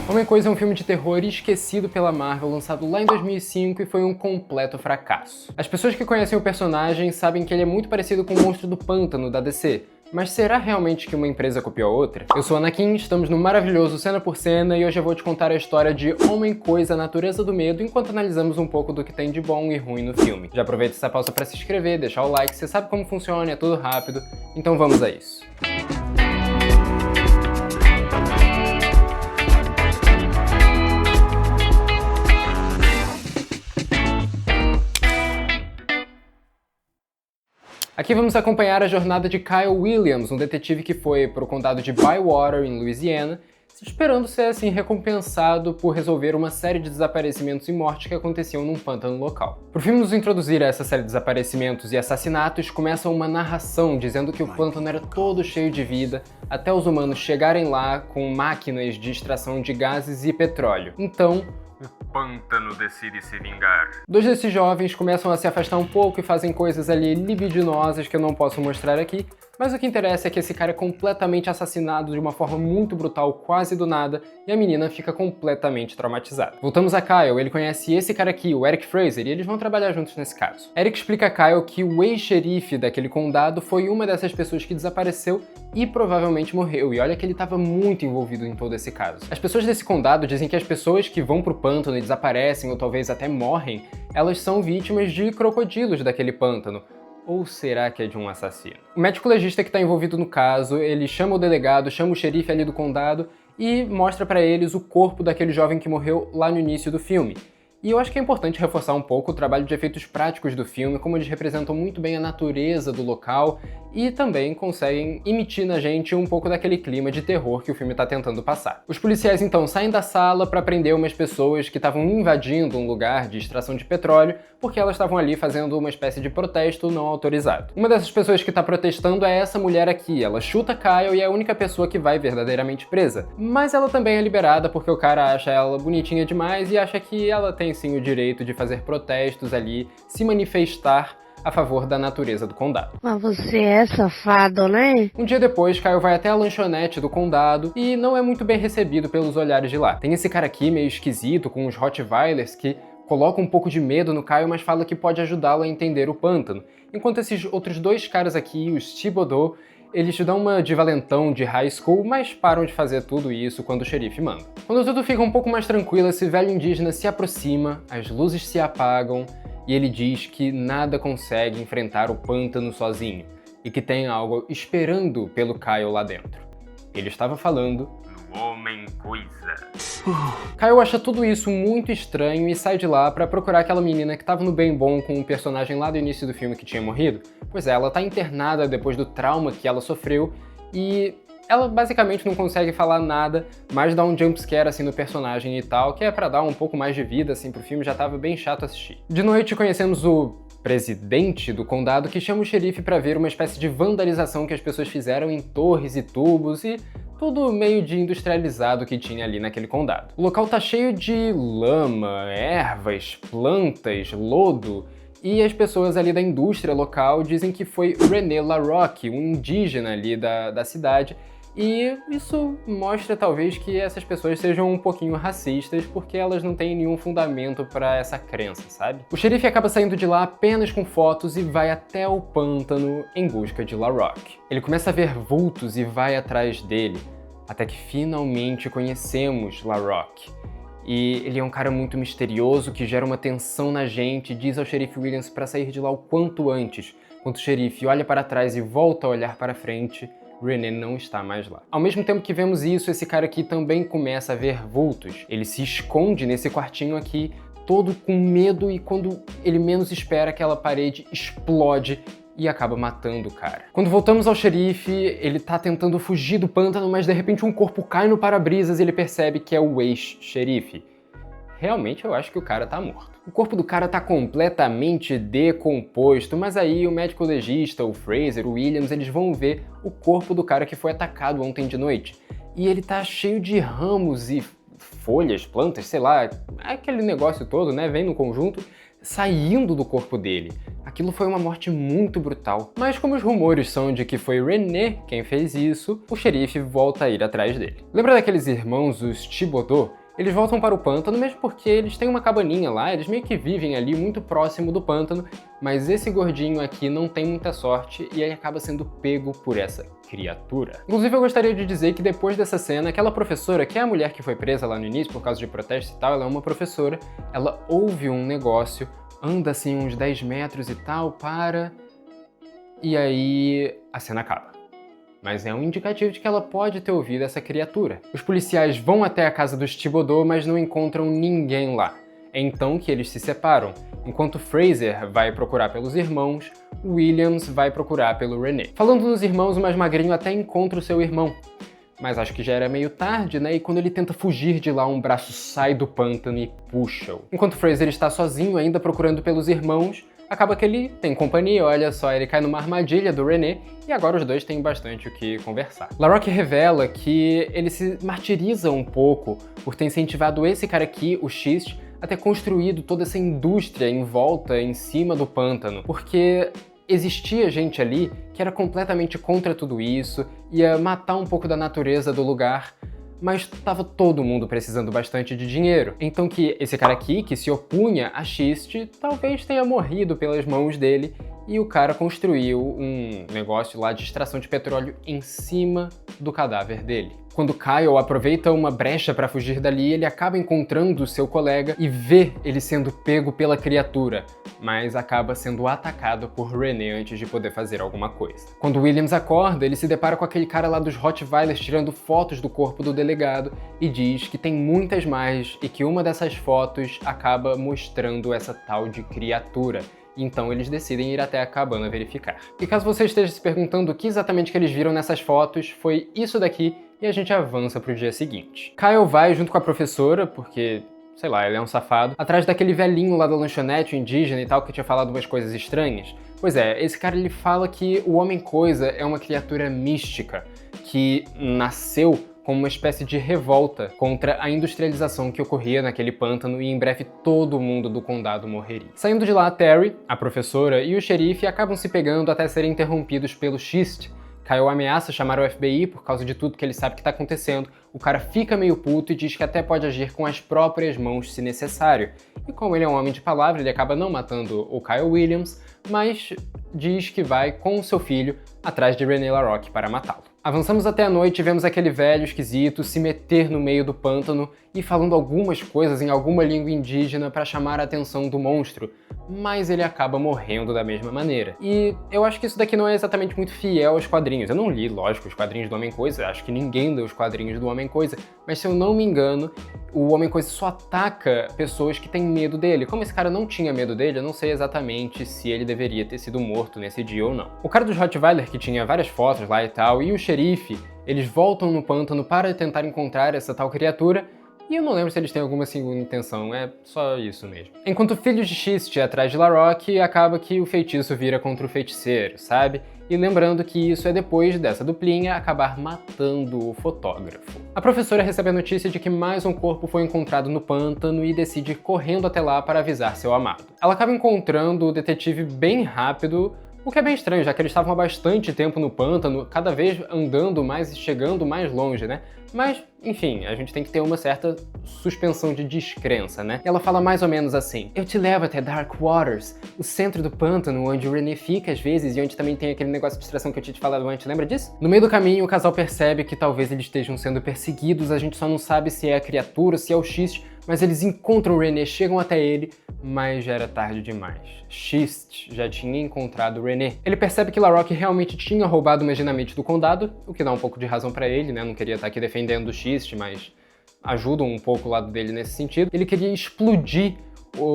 Homem-Coisa é um filme de terror esquecido pela Marvel, lançado lá em 2005 e foi um completo fracasso. As pessoas que conhecem o personagem sabem que ele é muito parecido com o Monstro do Pântano da DC, mas será realmente que uma empresa copiou a outra? Eu sou Anakin, estamos no maravilhoso Cena por Cena e hoje eu vou te contar a história de Homem-Coisa, a Natureza do Medo, enquanto analisamos um pouco do que tem de bom e ruim no filme. Já aproveita essa pausa para se inscrever, deixar o like, você sabe como funciona, é tudo rápido, então vamos a isso. Aqui vamos acompanhar a jornada de Kyle Williams, um detetive que foi para o condado de Bywater, em Louisiana, esperando ser assim recompensado por resolver uma série de desaparecimentos e mortes que aconteciam num pântano local. Para o filme nos introduzir a essa série de desaparecimentos e assassinatos, começa uma narração dizendo que o pântano era todo cheio de vida, até os humanos chegarem lá com máquinas de extração de gases e petróleo. Então, o pântano decide se vingar. Dois desses jovens começam a se afastar um pouco e fazem coisas ali libidinosas que eu não posso mostrar aqui, mas o que interessa é que esse cara é completamente assassinado de uma forma muito brutal, quase do nada, e a menina fica completamente traumatizada. Voltamos a Kyle, ele conhece esse cara aqui, o Eric Fraser, e eles vão trabalhar juntos nesse caso. Eric explica a Kyle que o ex-xerife daquele condado foi uma dessas pessoas que desapareceu e provavelmente morreu, e olha que ele estava muito envolvido em todo esse caso. As pessoas desse condado dizem que as pessoas que vão pro pântano e desaparecem, ou talvez até morrem, elas são vítimas de crocodilos daquele pântano. Ou será que é de um assassino? O médico legista que está envolvido no caso, ele chama o delegado, chama o xerife ali do condado e mostra para eles o corpo daquele jovem que morreu lá no início do filme. E eu acho que é importante reforçar um pouco o trabalho de efeitos práticos do filme, como eles representam muito bem a natureza do local e também conseguem emitir na gente um pouco daquele clima de terror que o filme está tentando passar. Os policiais então saem da sala para prender umas pessoas que estavam invadindo um lugar de extração de petróleo porque elas estavam ali fazendo uma espécie de protesto não autorizado. Uma dessas pessoas que está protestando é essa mulher aqui. Ela chuta Kyle e é a única pessoa que vai verdadeiramente presa. Mas ela também é liberada porque o cara acha ela bonitinha demais e acha que ela tem sim o direito de fazer protestos ali, se manifestar a favor da natureza do condado. Mas você é safado, né? Um dia depois, Kyle vai até a lanchonete do condado e não é muito bem recebido pelos olhares de lá. Tem esse cara aqui meio esquisito, com uns Rottweilers, que coloca um pouco de medo no Kyle, mas fala que pode ajudá-lo a entender o pântano. Enquanto esses outros dois caras aqui, os Thibodeau, eles te dão uma de valentão de high school, mas param de fazer tudo isso quando o xerife manda. Quando tudo fica um pouco mais tranquilo, esse velho indígena se aproxima, as luzes se apagam, e ele diz que nada consegue enfrentar o pântano sozinho, e que tem algo esperando pelo Kyle lá dentro. Ele estava falando do Homem-Coisa. Kyle acha tudo isso muito estranho e sai de lá para procurar aquela menina que estava no bem bom com o personagem lá do início do filme que tinha morrido. Pois é, ela tá internada depois do trauma que ela sofreu e ela basicamente não consegue falar nada, mas dá um jumpscare assim no personagem e tal, que é pra dar um pouco mais de vida assim pro filme, já tava bem chato assistir. De noite conhecemos o presidente do condado que chama o xerife pra ver uma espécie de vandalização que as pessoas fizeram em torres e tubos e tudo meio de industrializado que tinha ali naquele condado. O local tá cheio de lama, ervas, plantas, lodo, e as pessoas ali da indústria local dizem que foi René LaRocque, um indígena ali da cidade, e isso mostra talvez que essas pessoas sejam um pouquinho racistas porque elas não têm nenhum fundamento para essa crença, sabe? O xerife acaba saindo de lá apenas com fotos e vai até o pântano em busca de LaRocque. Ele começa a ver vultos e vai atrás dele, até que finalmente conhecemos LaRocque. E ele é um cara muito misterioso que gera uma tensão na gente e diz ao xerife Williams para sair de lá o quanto antes. Quando o xerife olha para trás e volta a olhar para frente, René não está mais lá. Ao mesmo tempo que vemos isso, esse cara aqui também começa a ver vultos. Ele se esconde nesse quartinho aqui, todo com medo, e quando ele menos espera, aquela parede explode e acaba matando o cara. Quando voltamos ao xerife, ele tá tentando fugir do pântano, mas de repente um corpo cai no para-brisas e ele percebe que é o ex-xerife. Realmente eu acho que o cara tá morto. O corpo do cara tá completamente decomposto, mas aí o médico legista, o Fraser, o Williams, eles vão ver o corpo do cara que foi atacado ontem de noite. E ele tá cheio de ramos e folhas, plantas, sei lá, aquele negócio todo, né, vem no conjunto, saindo do corpo dele. Aquilo foi uma morte muito brutal. Mas como os rumores são de que foi René quem fez isso, o xerife volta a ir atrás dele. Lembra daqueles irmãos, os Thibodeau? Eles voltam para o pântano mesmo porque eles têm uma cabaninha lá, eles meio que vivem ali muito próximo do pântano, mas esse gordinho aqui não tem muita sorte e ele acaba sendo pego por essa criatura. Inclusive eu gostaria de dizer que depois dessa cena, aquela professora, que é a mulher que foi presa lá no início por causa de protestos e tal, ela é uma professora, ela ouve um negócio, anda assim uns 10 metros e tal, para... e aí a cena acaba. Mas é um indicativo de que ela pode ter ouvido essa criatura. Os policiais vão até a casa dos Thibodeau, mas não encontram ninguém lá. É então que eles se separam. Enquanto Fraser vai procurar pelos irmãos, Williams vai procurar pelo René. Falando nos irmãos, o mais magrinho até encontra o seu irmão. Mas acho que já era meio tarde, né? E quando ele tenta fugir de lá, um braço sai do pântano e puxa-o. Enquanto Fraser está sozinho ainda procurando pelos irmãos, acaba que ele tem companhia, olha só, ele cai numa armadilha do René e agora os dois têm bastante o que conversar. LaRock revela que ele se martiriza um pouco por ter incentivado esse cara aqui, o Schist, a ter construído toda essa indústria em volta, em cima do pântano, porque existia gente ali que era completamente contra tudo isso, ia matar um pouco da natureza do lugar, mas estava todo mundo precisando bastante de dinheiro. Então que esse cara aqui, que se opunha a Schist, talvez tenha morrido pelas mãos dele e o cara construiu um negócio lá de extração de petróleo em cima do cadáver dele. Quando Kyle aproveita uma brecha para fugir dali, ele acaba encontrando seu colega e vê ele sendo pego pela criatura, mas acaba sendo atacado por René antes de poder fazer alguma coisa. Quando Williams acorda, ele se depara com aquele cara lá dos Rottweilers tirando fotos do corpo do delegado e diz que tem muitas mais e que uma dessas fotos acaba mostrando essa tal de criatura. Então eles decidem ir até a cabana verificar. E caso você esteja se perguntando o que exatamente que eles viram nessas fotos, foi isso daqui e a gente avança pro dia seguinte. Kyle vai junto com a professora, porque, sei lá, ele é um safado, atrás daquele velhinho lá da lanchonete, o indígena e tal, que tinha falado umas coisas estranhas. Pois é, esse cara ele fala que o Homem-Coisa é uma criatura mística, que nasceu como uma espécie de revolta contra a industrialização que ocorria naquele pântano e em breve todo mundo do condado morreria. Saindo de lá, Terry, a professora e o xerife acabam se pegando até serem interrompidos pelo Schist. Kyle ameaça chamar o FBI por causa de tudo que ele sabe que está acontecendo. O cara fica meio puto e diz que até pode agir com as próprias mãos se necessário. E como ele é um homem de palavra, ele acaba não matando o Kyle Williams, mas diz que vai com o seu filho atrás de René LaRock para matá-lo. Avançamos até a noite e vemos aquele velho esquisito se meter no meio do pântano e falando algumas coisas em alguma língua indígena para chamar a atenção do monstro, mas ele acaba morrendo da mesma maneira. E eu acho que isso daqui não é exatamente muito fiel aos quadrinhos. Eu não li, lógico, os quadrinhos do Homem-Coisa, acho que ninguém lê os quadrinhos do Homem-Coisa, mas se eu não me engano, o Homem-Coisa só ataca pessoas que têm medo dele. Como esse cara não tinha medo dele, eu não sei exatamente se ele deveria ter sido morto nesse dia ou não. O cara dos Rottweiler, que tinha várias fotos lá e tal, e o xerife, eles voltam no pântano para tentar encontrar essa tal criatura, e eu não lembro se eles têm alguma segunda intenção, é só isso mesmo. Enquanto o filho de Schist é atrás de LaRock, acaba que o feitiço vira contra o feiticeiro, sabe? E lembrando que isso é depois dessa duplinha acabar matando o fotógrafo. A professora recebe a notícia de que mais um corpo foi encontrado no pântano e decide ir correndo até lá para avisar seu amado. Ela acaba encontrando o detetive bem rápido, o que é bem estranho, já que eles estavam há bastante tempo no pântano, cada vez andando mais e chegando mais longe, né? Mas, enfim, a gente tem que ter uma certa suspensão de descrença, né? Ela fala mais ou menos assim: eu te levo até Dark Waters, o centro do pântano, onde o René fica às vezes e onde também tem aquele negócio de distração que eu tinha te falado antes, lembra disso? No meio do caminho, o casal percebe que talvez eles estejam sendo perseguidos, a gente só não sabe se é a criatura, se é o Schist, mas eles encontram o René, chegam até ele, mas já era tarde demais. Schist já tinha encontrado o René. Ele percebe que LaRock realmente tinha roubado uma dinamite do condado, o que dá um pouco de razão pra ele, né? Não queria estar aqui defendendo o Schist, mas ajuda um pouco o lado dele nesse sentido. Ele queria explodir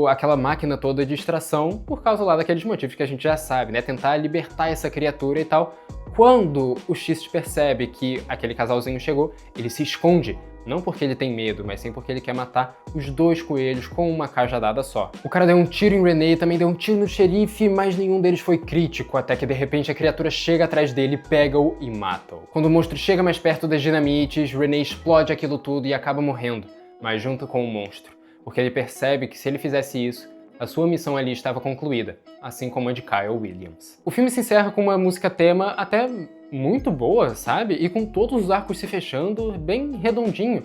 aquela máquina toda de extração por causa lá daqueles motivos que a gente já sabe, né? Tentar libertar essa criatura e tal. Quando o Schist percebe que aquele casalzinho chegou, ele se esconde. Não porque ele tem medo, mas sim porque ele quer matar os dois coelhos com uma cajadada só. O cara deu um tiro em René, também deu um tiro no xerife, mas nenhum deles foi crítico, até que de repente a criatura chega atrás dele, pega-o e mata-o. Quando o monstro chega mais perto das dinamites, René explode aquilo tudo e acaba morrendo, mas junto com o monstro, porque ele percebe que se ele fizesse isso, a sua missão ali estava concluída, assim como a de Kyle Williams. O filme se encerra com uma música tema até muito boa, sabe? E com todos os arcos se fechando, bem redondinho.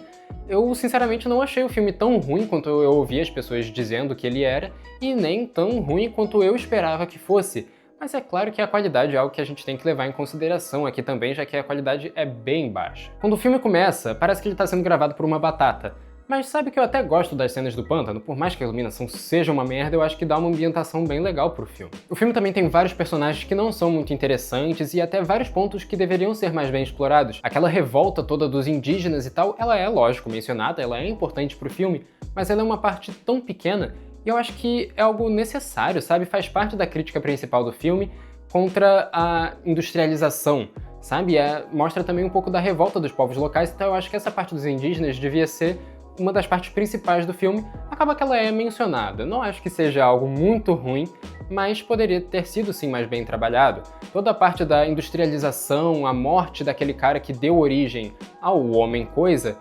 Eu, sinceramente, não achei o filme tão ruim quanto eu ouvi as pessoas dizendo que ele era, e nem tão ruim quanto eu esperava que fosse. Mas é claro que a qualidade é algo que a gente tem que levar em consideração aqui também, já que a qualidade é bem baixa. Quando o filme começa, parece que ele está sendo gravado por uma batata. Mas sabe que eu até gosto das cenas do pântano, por mais que a iluminação seja uma merda, eu acho que dá uma ambientação bem legal pro filme. O filme também tem vários personagens que não são muito interessantes e até vários pontos que deveriam ser mais bem explorados. Aquela revolta toda dos indígenas e tal, ela é, lógico, mencionada, ela é importante pro filme, mas ela é uma parte tão pequena e eu acho que é algo necessário, sabe? Faz parte da crítica principal do filme contra a industrialização, sabe? Mostra também um pouco da revolta dos povos locais, então eu acho que essa parte dos indígenas devia ser uma das partes principais do filme. Acaba que ela é mencionada. Não acho que seja algo muito ruim, mas poderia ter sido sim mais bem trabalhado. Toda a parte da industrialização, a morte daquele cara que deu origem ao Homem-Coisa,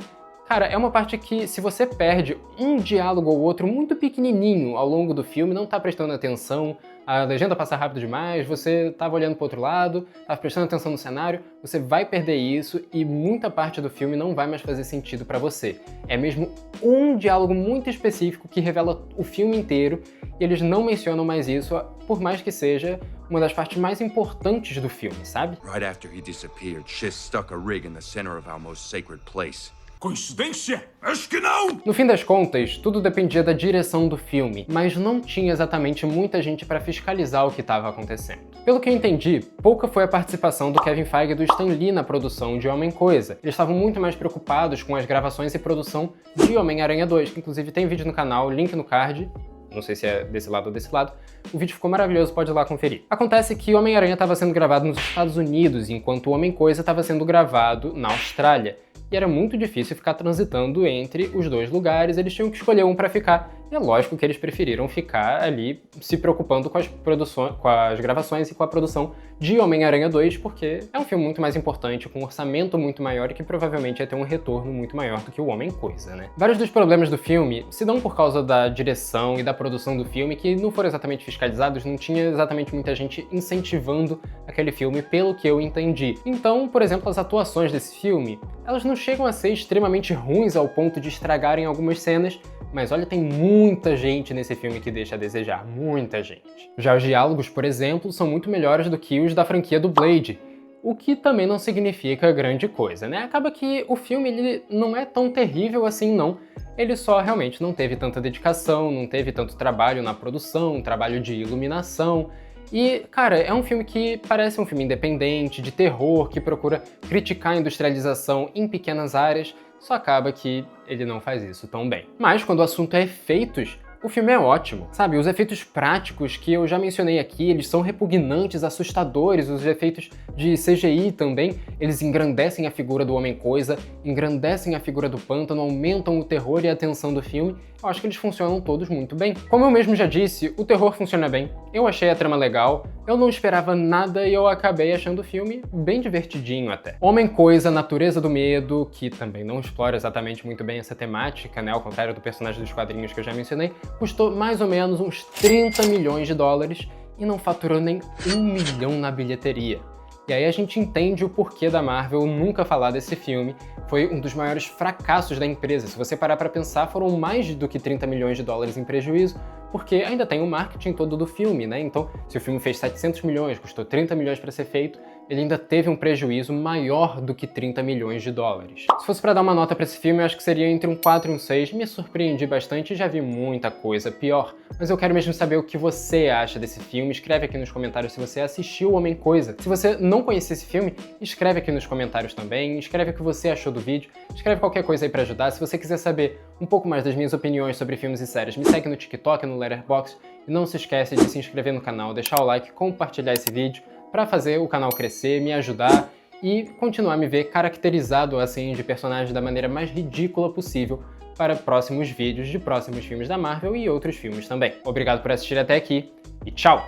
cara, é uma parte que, se você perde um diálogo ou outro muito pequenininho ao longo do filme, não tá prestando atenção, a legenda passa rápido demais, você tava olhando pro outro lado, tava prestando atenção no cenário, você vai perder isso e muita parte do filme não vai mais fazer sentido pra você. É mesmo um diálogo muito específico que revela o filme inteiro e eles não mencionam mais isso, por mais que seja uma das partes mais importantes do filme, sabe? Right after he disappeared, Shiz stuck a rig in the center of our most sacred place. Coincidência? Acho que não! No fim das contas, tudo dependia da direção do filme, mas não tinha exatamente muita gente para fiscalizar o que estava acontecendo. Pelo que eu entendi, pouca foi a participação do Kevin Feige e do Stan Lee na produção de Homem-Coisa. Eles estavam muito mais preocupados com as gravações e produção de Homem-Aranha 2, que inclusive tem vídeo no canal, link no card. Não sei se é desse lado ou desse lado. O vídeo ficou maravilhoso, pode ir lá conferir. Acontece que Homem-Aranha estava sendo gravado nos Estados Unidos, enquanto Homem-Coisa estava sendo gravado na Austrália. E era muito difícil ficar transitando entre os dois lugares, eles tinham que escolher um para ficar. E é lógico que eles preferiram ficar ali se preocupando com as gravações e com a produção de Homem-Aranha 2, porque é um filme muito mais importante, com um orçamento muito maior e que provavelmente ia ter um retorno muito maior do que o Homem-Coisa, né? Vários dos problemas do filme se dão por causa da direção e da produção do filme, que não foram exatamente fiscalizados, não tinha exatamente muita gente incentivando aquele filme, pelo que eu entendi. Então, por exemplo, as atuações desse filme, elas não chegam a ser extremamente ruins ao ponto de estragarem algumas cenas, mas olha, tem muita gente nesse filme que deixa a desejar, muita gente. Já os diálogos, por exemplo, são muito melhores do que os da franquia do Blade, o que também não significa grande coisa, né? Acaba que o filme ele não é tão terrível assim, não. Ele só realmente não teve tanta dedicação, não teve tanto trabalho na produção, trabalho de iluminação. E, cara, é um filme que parece um filme independente, de terror, que procura criticar a industrialização em pequenas áreas, só acaba que ele não faz isso tão bem. Mas quando o assunto é efeitos, o filme é ótimo, sabe? Os efeitos práticos que eu já mencionei aqui, eles são repugnantes, assustadores, os efeitos de CGI também, eles engrandecem a figura do Homem-Coisa, engrandecem a figura do pântano, aumentam o terror e a tensão do filme. Eu acho que eles funcionam todos muito bem. Como eu mesmo já disse, o terror funciona bem, eu achei a trama legal, eu não esperava nada e eu acabei achando o filme bem divertidinho até. Homem-Coisa, Natureza do Medo, que também não explora exatamente muito bem essa temática, né, ao contrário do personagem dos quadrinhos que eu já mencionei, custou mais ou menos uns 30 milhões de dólares e não faturou nem 1 milhão na bilheteria. E aí a gente entende o porquê da Marvel nunca falar desse filme. Foi um dos maiores fracassos da empresa. Se você parar pra pensar, foram mais do que 30 milhões de dólares em prejuízo, porque ainda tem o marketing todo do filme, né? Então, se o filme fez 700 milhões, custou 30 milhões para ser feito, ele ainda teve um prejuízo maior do que 30 milhões de dólares. Se fosse para dar uma nota para esse filme, eu acho que seria entre um 4 e um 6. Me surpreendi bastante e já vi muita coisa pior. Mas eu quero mesmo saber o que você acha desse filme. Escreve aqui nos comentários se você assistiu Homem-Coisa. Se você não conhecia esse filme, escreve aqui nos comentários também. Escreve o que você achou do vídeo. Escreve qualquer coisa aí para ajudar. Se você quiser saber um pouco mais das minhas opiniões sobre filmes e séries, me segue no TikTok, no Letterboxd. E não se esquece de se inscrever no canal, deixar o like, compartilhar esse vídeo para fazer o canal crescer, me ajudar e continuar a me ver caracterizado assim de personagem da maneira mais ridícula possível para próximos vídeos de próximos filmes da Marvel e outros filmes também. Obrigado por assistir até aqui e tchau!